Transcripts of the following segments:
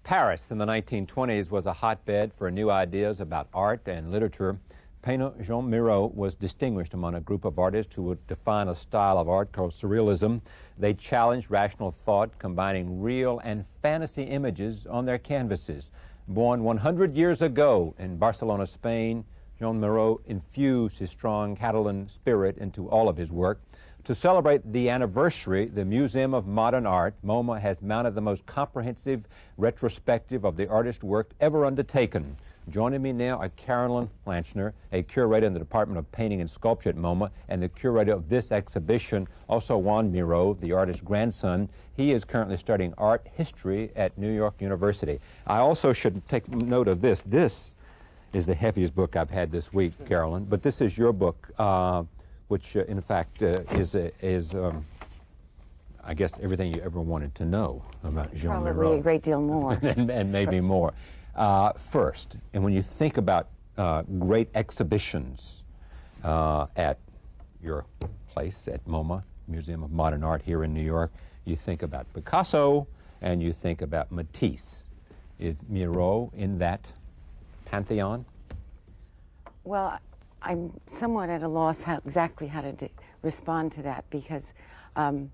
Paris in the 1920s was a hotbed for new ideas about art and literature. Painter Joan Miró was distinguished among a group of artists who would define a style of art called surrealism. They challenged rational thought, combining real and fantasy images on their canvases. Born 100 years ago in Barcelona, Spain, Joan Miró infused his strong Catalan spirit into all of his work. To celebrate the anniversary, the Museum of Modern Art, MoMA, has mounted the most comprehensive retrospective of the artist's work ever undertaken. Joining me now are Carolyn Lanchner, a curator in the Department of Painting and Sculpture at MoMA, and the curator of this exhibition, also Joan Miró, the artist's grandson. He is currently studying art history at New York University. I also should take note of this. This is the heaviest book I've had this week, Carolyn, but this is your book, which in fact is I guess, everything you ever wanted to know about Joan Miró. Probably a great deal more. and maybe more. First, and when you think about great exhibitions at your place at MoMA, Museum of Modern Art here in New York, you think about Picasso and you think about Matisse. Is Miró in that pantheon? Well, I'm somewhat at a loss exactly how to respond to that, because I'd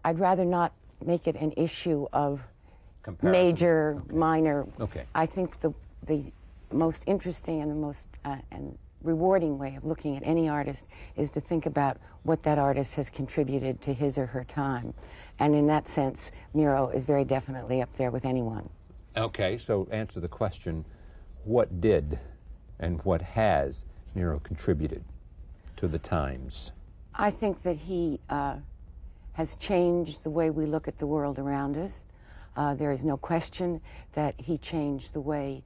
rather not make it an issue of comparison. Major, okay. Minor. Okay. I think the most interesting and the most and rewarding way of looking at any artist is to think about what that artist has contributed to his or her time. And in that sense, Miró is very definitely up there with anyone. Okay, so answer the question, what did and what has Miró contributed to the times? I think that he has changed the way we look at the world around us. There is no question that he changed the way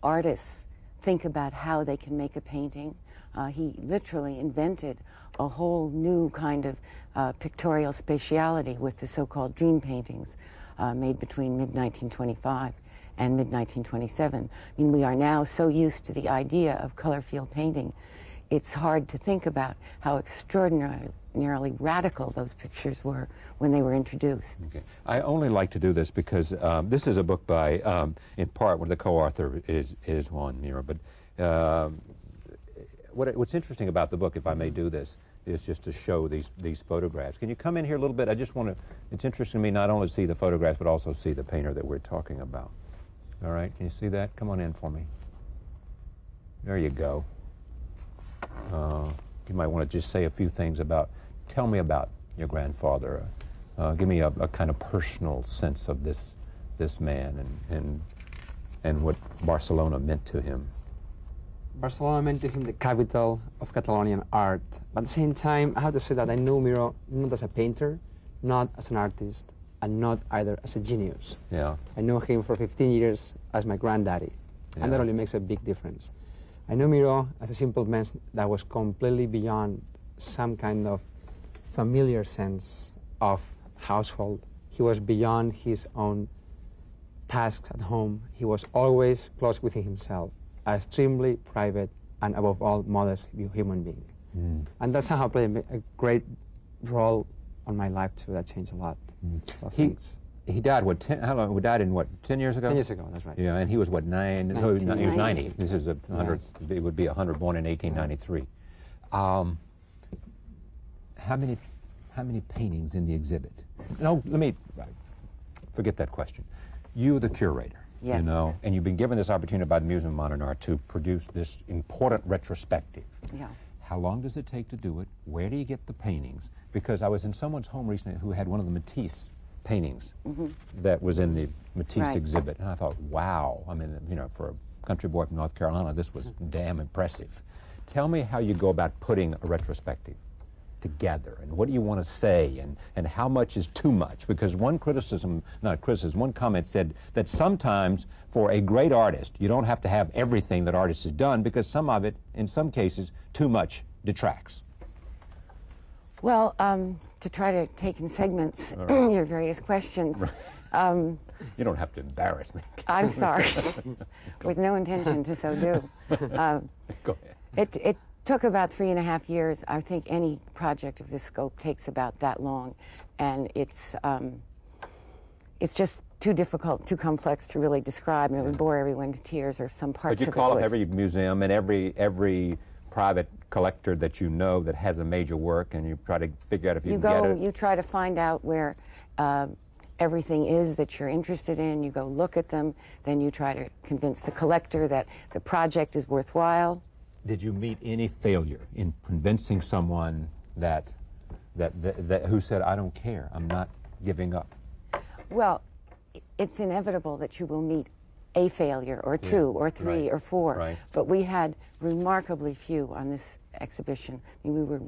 artists think about how they can make a painting. He literally invented a whole new kind of pictorial spatiality with the so-called dream paintings made between mid-1925 and mid-1927. I mean, we are now so used to the idea of color field painting, it's hard to think about how extraordinarily radical those pictures were when they were introduced. Okay. I only like to do this because this is a book by, in part, where the co-author is Joan Miró. But what's interesting about the book, if I may do this, is just to show these photographs. Can you come in here a little bit? I just want to, it's interesting to me not only to see the photographs, but also see the painter that we're talking about. All right, can you see that? Come on in for me. There you go. You might want to just say a few things about, tell me about your grandfather. Give me a kind of personal sense of this man and what Barcelona meant to him. Barcelona meant to him the capital of Catalonian art. But at the same time, I have to say that I know Miró not as a painter, not as an artist, and not either as a genius. Yeah. I know him for 15 years as my granddaddy, and that only makes a big difference. I know Miró as a simple man that was completely beyond some kind of familiar sense of household. He was beyond his own tasks at home. He was always close within himself, an extremely private and above all modest human being. Mm. And that somehow played a great role on my life too. That changed a lot. Mm. He died, what, how long? He died in what, 10 years ago? 10 years ago, that's right. Yeah, and he was what, 9? So he was 90. This is 100, yes. It would be 100 born in 1893. How many paintings in the exhibit? No, let me forget that question. You, the curator, yes. You know, and you've been given this opportunity by the Museum of Modern Art to produce this important retrospective. Yeah. How long does it take to do it? Where do you get the paintings? Because I was in someone's home recently who had one of the Matisse paintings that was in the Matisse exhibit, and I thought, wow, I mean, you know, for a country boy from North Carolina, this was damn impressive. Tell me how you go about putting a retrospective together, and what do you want to say, and how much is too much? Because one comment said that sometimes for a great artist, you don't have to have everything that artist has done, because some of it, in some cases, too much detracts. Well, to try to take in segments your various questions. You don't have to embarrass me. I'm sorry, with no intention to so do. Go ahead. It took about 3.5 years. I think any project of this scope takes about that long, and it's it's just too difficult, too complex to really describe, and it would bore everyone to tears, or some parts of it. But you call up every museum and every private collector that you know that has a major work, and you try to figure out if you can get it. You try to find out where everything is that you're interested in. You go look at them, then you try to convince the collector that the project is worthwhile. Did you meet any failure in convincing someone that who said, I don't care, I'm not giving up? Well, it's inevitable that you will meet a failure, or two, or three, or four. Right. But we had remarkably few on this exhibition. I mean, we're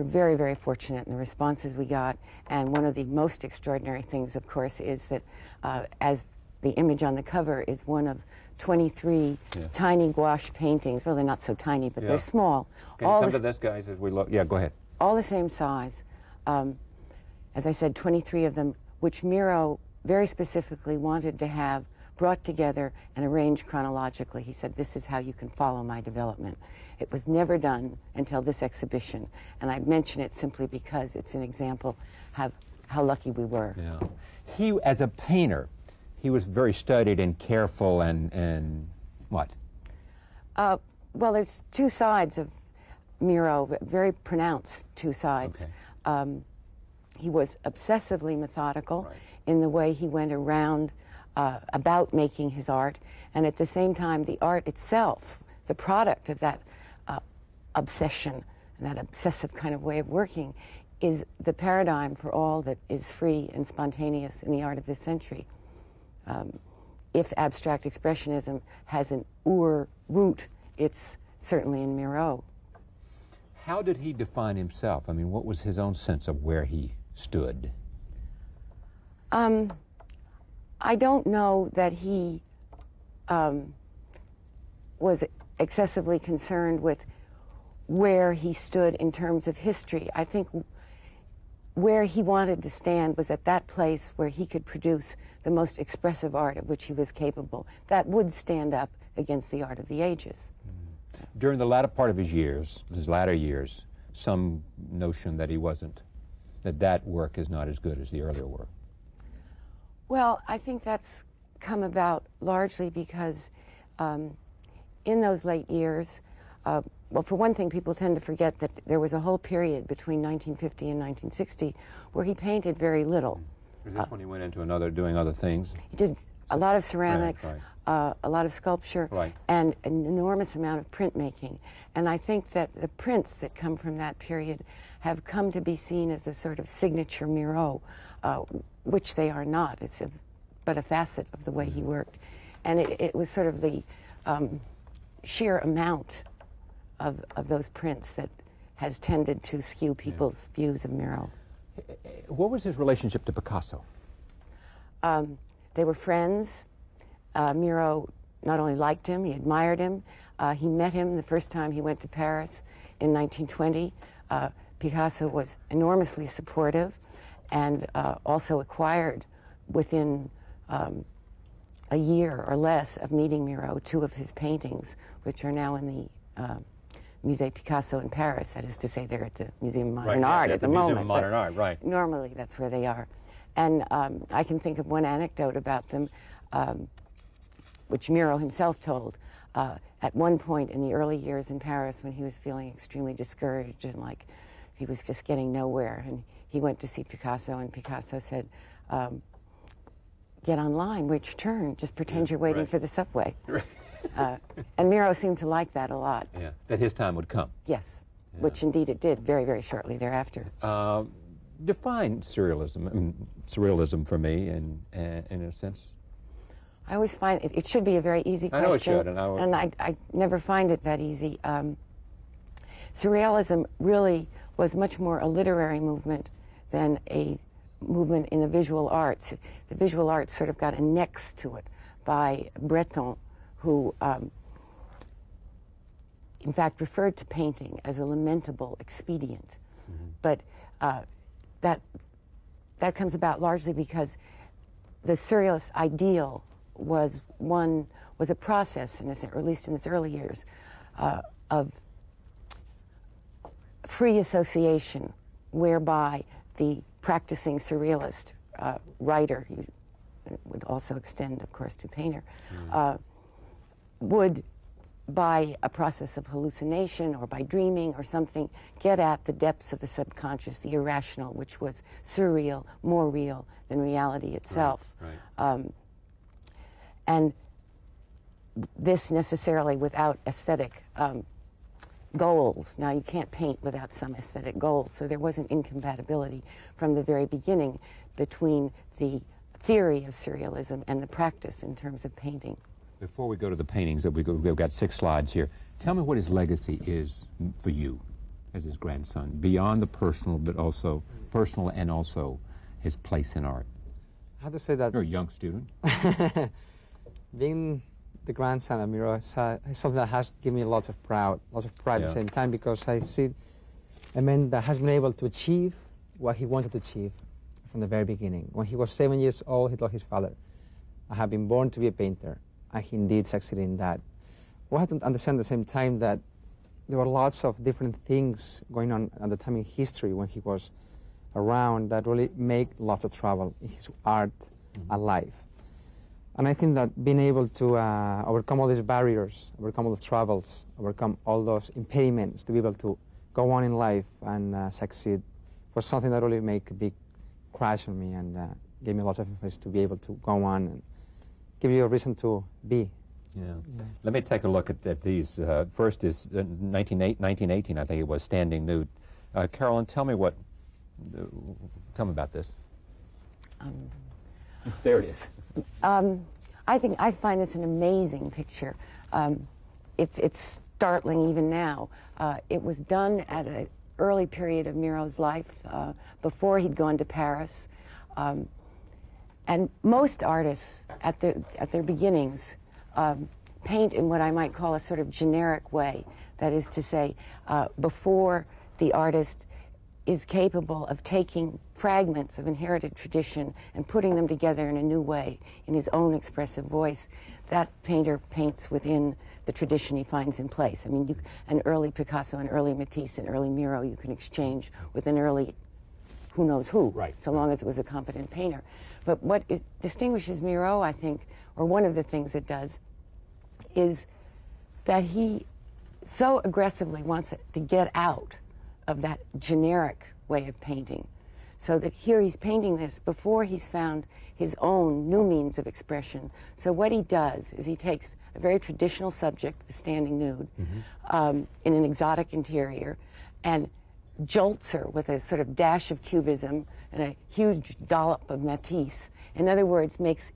very, very fortunate in the responses we got. And one of the most extraordinary things, of course, is that as the image on the cover is one of 23 tiny gouache paintings. Well, they're not so tiny, but they're small. Can you come to this, guys, as we look? Yeah, go ahead. All the same size. As I said, 23 of them, which Miro very specifically wanted to have brought together and arranged chronologically. He said, this is how you can follow my development. It was never done until this exhibition, and I mention it simply because it's an example of how lucky we were. Yeah. He, as a painter, he was very studied and careful and what? Well, there's two sides of Miro, very pronounced two sides. Okay. He was obsessively methodical in the way he went around about making his art, and at the same time, the art itself, the product of that obsession and that obsessive kind of way of working, is the paradigm for all that is free and spontaneous in the art of this century. If abstract expressionism has an root, it's certainly in Miró. How did he define himself? I mean, what was his own sense of where he stood? I don't know that he was excessively concerned with where he stood in terms of history. I think where he wanted to stand was at that place where he could produce the most expressive art of which he was capable. That would stand up against the art of the ages. During the latter part of his latter years, some notion that he wasn't, that work is not as good as the earlier work. Well, I think that's come about largely because in those late years, well, for one thing, people tend to forget that there was a whole period between 1950 and 1960 where he painted very little. Is this when he went into doing other things? He did a lot of ceramics, right. A lot of sculpture, and an enormous amount of printmaking. And I think that the prints that come from that period have come to be seen as a sort of signature Miró, which they are not. It's but a facet of the way he worked. And it was sort of the sheer amount of those prints that has tended to skew people's views of Miró. What was his relationship to Picasso? They were friends. Miró not only liked him, he admired him. He met him the first time he went to Paris in 1920. Picasso was enormously supportive and also acquired within a year or less of meeting Miró 2 of his paintings, which are now in the Musée Picasso in Paris. That is to say, they're at the Museum of Modern Art at the moment. Museum of Modern Art, right. Normally, that's where they are. And I can think of one anecdote about them, which Miró himself told. At one point in the early years in Paris, when he was feeling extremely discouraged and like he was just getting nowhere, and he went to see Picasso, and Picasso said, get online, wait your turn, just pretend you're waiting for the subway. And Miró seemed to like that a lot. Yeah, that his time would come. Yes, which indeed it did very, very shortly thereafter. Define surrealism for me in a sense. I always find it should be a very easy question. I know it should. And I never find it that easy. Surrealism really was much more a literary movement than a movement in the visual arts. The visual arts sort of got annexed to it by Breton, who in fact referred to painting as a lamentable expedient. But that comes about largely because the surrealist ideal was a process, or at least in its early years, of free association, whereby the practicing surrealist writer, he would also extend, of course, to painter, would, by a process of hallucination or by dreaming or something, get at the depths of the subconscious, the irrational, which was surreal, more real than reality itself. Right. And this necessarily without aesthetic goals. Now, you can't paint without some aesthetic goals, so there was an incompatibility from the very beginning between the theory of surrealism and the practice in terms of painting. Before we go to the paintings, we've got 6 slides here. Tell me what his legacy is for you as his grandson, beyond the personal, but also personal and also his place in art. I have to say that You're a young student. being the grandson of Miró is something that has given me lots of pride at the same time, because I see a man that has been able to achieve what he wanted to achieve from the very beginning. When he was 7 years old, he told his father, "I have been born to be a painter," and he indeed succeeded in that. We have to understand at the same time that there were lots of different things going on at the time in history when he was around that really make lots of trouble in his art and life. And I think that being able to overcome all these barriers, overcome all the troubles, overcome all those impediments to be able to go on in life and succeed was something that really made a big crash on me and gave me lots of emphasis to be able to go on and give you a reason to be. Yeah. Let me take a look at these. First is 1918, I think it was, Standing Nude. Carolyn, tell me about this. There it is. I find this an amazing picture. It's startling even now. It was done at an early period of Miro's life, before he'd gone to Paris. And most artists at their beginnings paint in what I might call a sort of generic way. That is to say, before the artist is capable of taking fragments of inherited tradition and putting them together in a new way, in his own expressive voice, that painter paints within the tradition he finds in place. I mean, an early Picasso, an early Matisse, an early Miro, you can exchange with an early who knows who, right, so long as it was a competent painter. But what distinguishes Miró, I think, or one of the things it does, is that he so aggressively wants to get out of that generic way of painting, so that here he's painting this before he's found his own new means of expression. So what he does is he takes a very traditional subject, the standing nude, in an exotic interior, and jolts her with a sort of dash of cubism and a huge dollop of Matisse. In other words, makes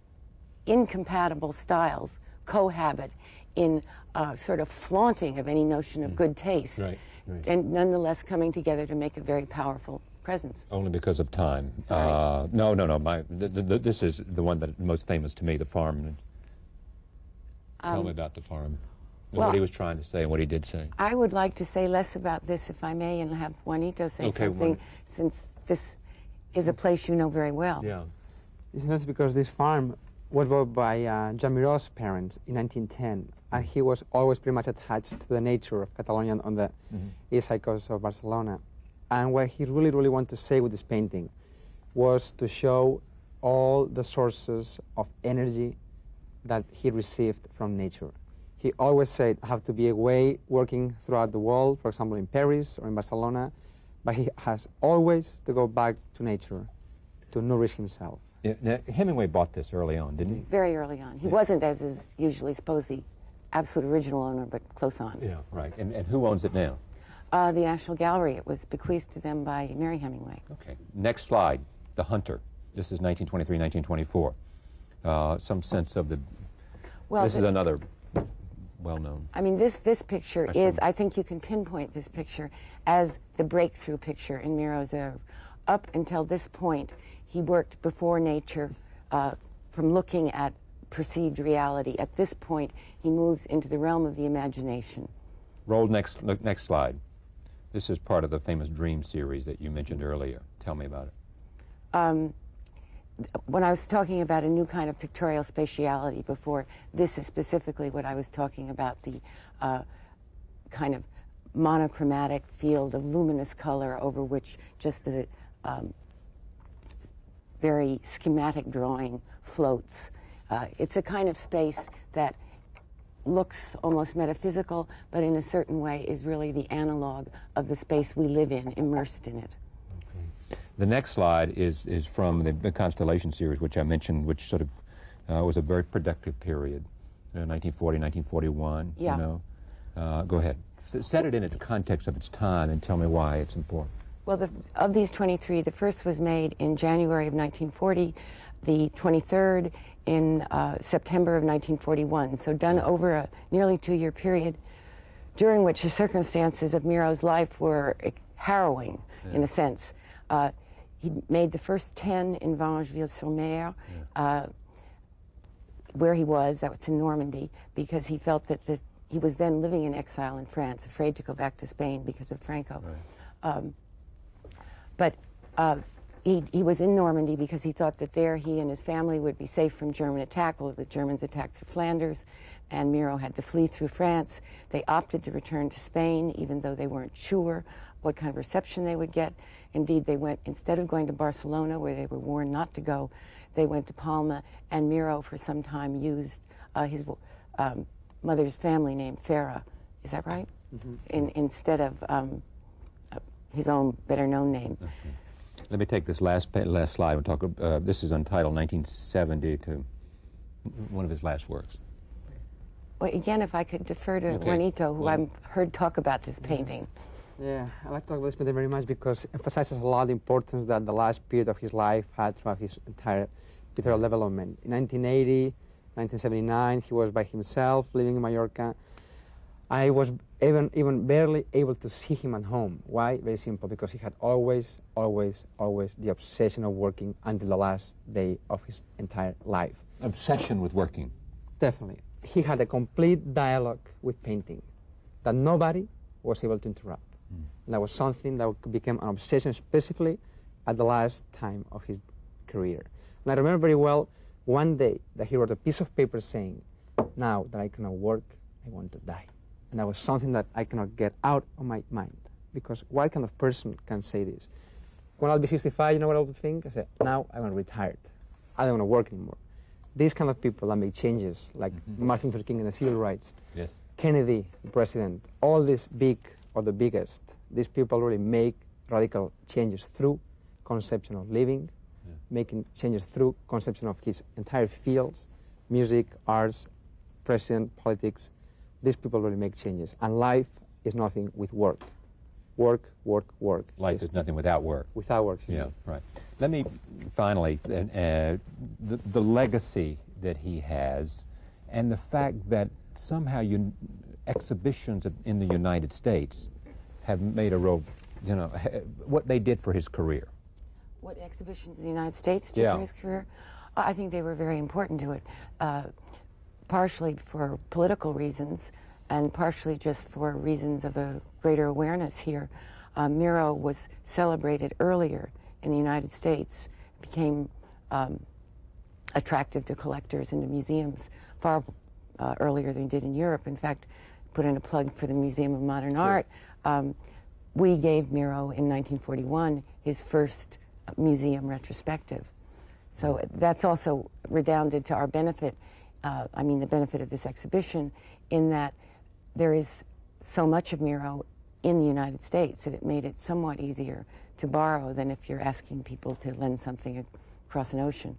incompatible styles cohabit in sort of flaunting of any notion of good taste. Right. Right. And nonetheless coming together to make a very powerful presence. Only because of time. Sorry. No. This is the one that's most famous to me, the farm. Tell me about the farm. And what he was trying to say and what he did say. I would like to say less about this, if I may, and have Juanito say something, since this is a place you know very well. Yeah. It's not because this farm was bought by Joan Miró's parents in 1910, and he was always pretty much attached to the nature of Catalonia on the east side coast of Barcelona. And what he really, really wanted to say with this painting was to show all the sources of energy that he received from nature. He always said, I have to be away working throughout the world, for example in Paris or in Barcelona, but he has always to go back to nature to nourish himself. Yeah, now, Hemingway bought this early on, didn't he? Very early on. He wasn't, as is usually supposed, the absolute original owner, but close on. Yeah, right. And who owns it now? The National Gallery. It was bequeathed to them by Mary Hemingway. Okay. Next slide, The Hunter. This is 1923, 1924. Some sense of the... Well, this is another well-known... I mean, this picture is, I think you can pinpoint this picture as the breakthrough picture in Miro's oeuvre. Up until this point, he worked before nature, from looking at perceived reality. At this point, he moves into the realm of the imagination. Roll next slide. This is part of the famous Dream series that you mentioned earlier. Tell me about it. When I was talking about a new kind of pictorial spatiality before, this is specifically what I was talking about, the kind of monochromatic field of luminous color over which just the very schematic drawing floats. It's a kind of space that looks almost metaphysical, but in a certain way is really the analog of the space we live in, immersed in it. Okay. The next slide is from the Constellation series, which I mentioned, which sort of was a very productive period, 1940, 1941. Yeah. You know? Go ahead. Set it in its context of its time and tell me why it's important. Well, of these 23, the first was made in January of 1940, the 23rd in September of 1941, so done over a nearly 2-year period, during which the circumstances of Miro's life were harrowing, in a sense. He made the first 10 in Vangeville-sur-Mer, where he was, that was in Normandy, because he felt that he was then living in exile in France, afraid to go back to Spain because of Franco. Right. But he was in Normandy because he thought that there he and his family would be safe from German attack. Well, the Germans attacked through Flanders, and Miró had to flee through France. They opted to return to Spain, even though they weren't sure what kind of reception they would get. Indeed, they went, instead of going to Barcelona, where they were warned not to go, they went to Palma, and Miró for some time used his mother's family name, Farah. Is that right? Mm-hmm. Instead of his own better-known name. Okay. Let me take this last slide and talk. This is untitled 1970 to one of his last works. Well, again, if I could defer to Juanito, who I've heard talk about this painting. Yeah, I like to talk about this painting very much because it emphasizes a lot the importance that the last period of his life had throughout his entire literary development. In 1980, 1979, he was by himself, living in Mallorca. I was even barely able to see him at home. Why? Very simple, because he had always the obsession of working until the last day of his entire life. Obsession with working. Definitely. He had a complete dialogue with painting that nobody was able to interrupt. And that was something that became an obsession, specifically at the last time of his career. And I remember very well one day that he wrote a piece of paper saying, "Now that I cannot work, I want to die." And that was something that I cannot get out of my mind. Because what kind of person can say this? When I'll be 65, you know what I'll think? I said, now I want to retire. I don't want to work anymore. These kind of people that make changes, like Martin Luther King and the civil rights, Kennedy, the president, all these big or the biggest, these people really make radical changes through conception of living, making changes through conception of his entire fields, music, arts, president, politics. These people really make changes. And life is nothing with work. Work, work, work. Life is nothing without work. Without work. Yeah, right. Let me finally, the legacy that he has and the fact that somehow exhibitions in the United States have made a real, what they did for his career. What exhibitions in the United States did for his career? I think they were very important to it. Partially for political reasons and partially just for reasons of a greater awareness here. Miró was celebrated earlier in the United States, became attractive to collectors and to museums far earlier than he did in Europe. In fact, put in a plug for the Museum of Modern Art. We gave Miró in 1941 his first museum retrospective. So that's also redounded to our benefit. The benefit of this exhibition, in that there is so much of Miró in the United States that it made it somewhat easier to borrow than if you're asking people to lend something across an ocean.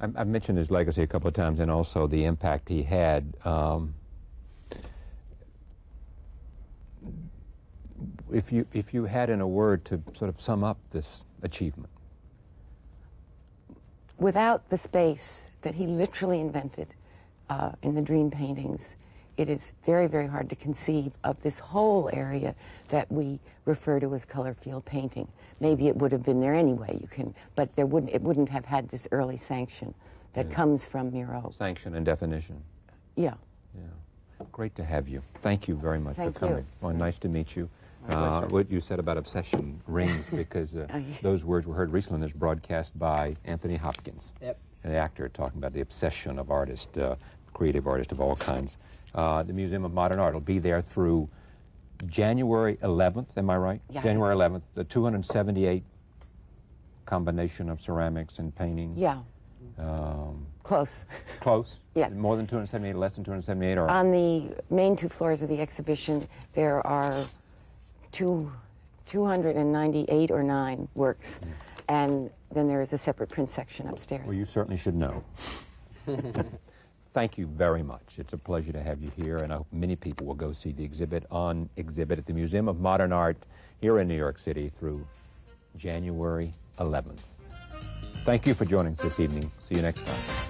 I've mentioned his legacy a couple of times and also the impact he had. If you had in a word to sort of sum up this achievement. Without the space that he literally invented in the dream paintings, it is very, very hard to conceive of this whole area that we refer to as color field painting. Maybe it would have been there anyway, but it wouldn't have had this early sanction that comes from Miró. Sanction and definition. Yeah. Yeah. Great to have you. Thank you very much for coming. You. Well, nice to meet you. What you said about obsession rings because those words were heard recently in this broadcast by Anthony Hopkins. Yep. The actor talking about the obsession of artists, creative artists of all kinds. The Museum of Modern Art will be there through January 11th, am I right? Yeah. January 11th, the 278 combination of ceramics and painting? Yeah. Close. Close? Yes. More than 278, less than 278? Or? On the main 2 floors of the exhibition, there are 298 or 9 works. And then there is a separate print section upstairs. Well, you certainly should know. Thank you very much. It's a pleasure to have you here, and I hope many people will go see the exhibit at the Museum of Modern Art here in New York City through January 11th. Thank you for joining us this evening. See you next time.